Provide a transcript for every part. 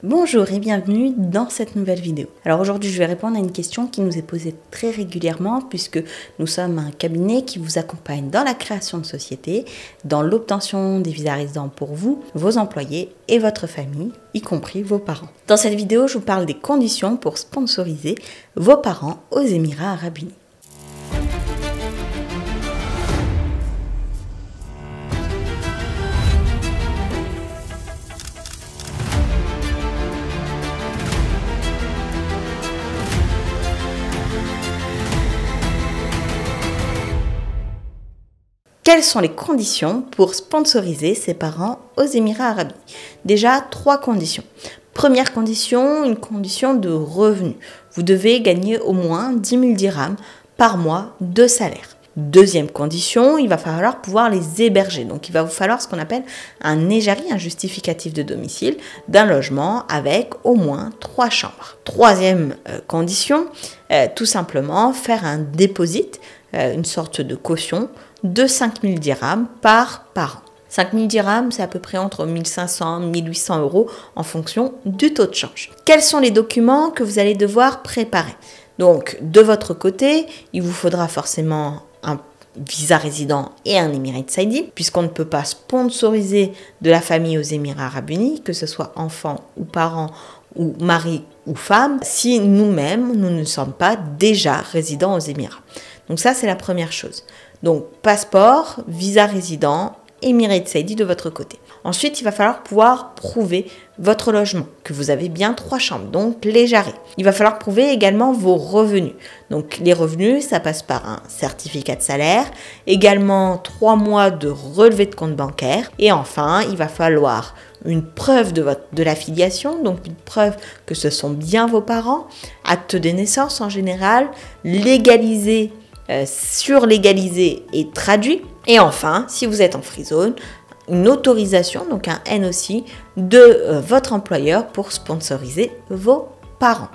Bonjour et bienvenue dans cette nouvelle vidéo. Alors aujourd'hui je vais répondre à une question qui nous est posée très régulièrement puisque nous sommes un cabinet qui vous accompagne dans la création de société, dans l'obtention des visas résidents pour vous, vos employés et votre famille, y compris vos parents. Dans cette vidéo je vous parle des conditions pour sponsoriser vos parents aux Émirats Arabes Unis. Quelles sont les conditions pour sponsoriser ses parents aux Émirats Arabes Unis? Déjà, 3 conditions. Première condition, une condition de revenu. Vous devez gagner au moins 10 000 dirhams par mois de salaire. Deuxième condition, il va falloir pouvoir les héberger. Donc, il va vous falloir ce qu'on appelle un ejari, un justificatif de domicile, d'un logement avec au moins 3 chambres. Troisième condition, tout simplement faire un déposit, une sorte de caution, de 5 000 dirhams par parent. 5 000 dirhams, c'est à peu près entre 1 500 et 1 800 euros en fonction du taux de change. Quels sont les documents que vous allez devoir préparer? Donc, de votre côté, il vous faudra forcément un visa résident et un Emirates ID, puisqu'on ne peut pas sponsoriser de la famille aux Émirats Arabes Unis, que ce soit enfant ou parent ou mari ou femme, si nous-mêmes, nous ne sommes pas déjà résidents aux Émirats. Donc ça, c'est la première chose. Donc, passeport, visa résident, Emirates ID de votre côté. Ensuite, il va falloir pouvoir prouver votre logement, que vous avez bien 3 chambres, donc l'ejari. Il va falloir prouver également vos revenus. Donc, les revenus, ça passe par un certificat de salaire, également 3 mois de relevé de compte bancaire. Et enfin, il va falloir une preuve de l'affiliation, donc une preuve que ce sont bien vos parents, acte de naissance en général, légalisé, surlégalisé et traduit. Et enfin, si vous êtes en free zone, une autorisation, donc un NOC de votre employeur pour sponsoriser vos parents.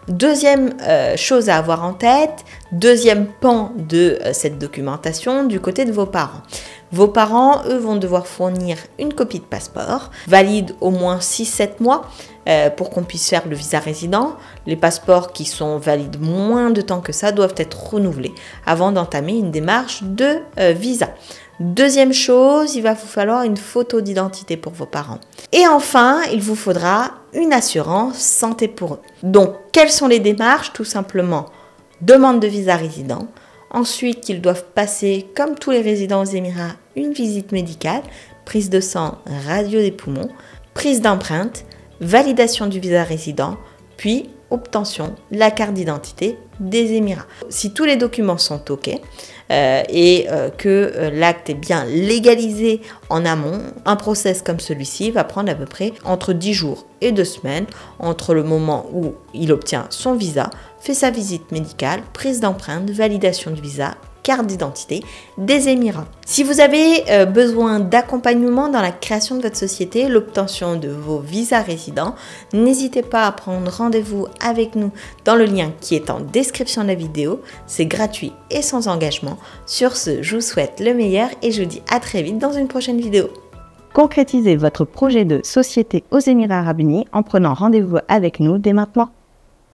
Deuxième chose à avoir en tête, deuxième pan de cette documentation du côté de vos parents. Vos parents, eux, vont devoir fournir une copie de passeport, valide au moins 6-7 mois pour qu'on puisse faire le visa résident. Les passeports qui sont valides moins de temps que ça doivent être renouvelés avant d'entamer une démarche de visa. Deuxième chose, il va vous falloir une photo d'identité pour vos parents. Et enfin, il vous faudra une assurance santé pour eux. Donc, quelles sont les démarches? Tout simplement, demande de visa résident. Ensuite, ils doivent passer, comme tous les résidents aux Émirats, une visite médicale, prise de sang, radio des poumons, prise d'empreinte, validation du visa résident, puis obtention de la carte d'identité des Émirats. Si tous les documents sont OK que l'acte est bien légalisé en amont, un process comme celui-ci va prendre à peu près entre 10 jours et 2 semaines entre le moment où il obtient son visa, fait sa visite médicale, prise d'empreinte, validation du visa, carte d'identité des Émirats. Si vous avez besoin d'accompagnement dans la création de votre société, l'obtention de vos visas résidents, n'hésitez pas à prendre rendez-vous avec nous dans le lien qui est en description de la vidéo. C'est gratuit et sans engagement. Sur ce, je vous souhaite le meilleur et je vous dis à très vite dans une prochaine vidéo. Concrétisez votre projet de société aux Émirats Arabes Unis en prenant rendez-vous avec nous dès maintenant.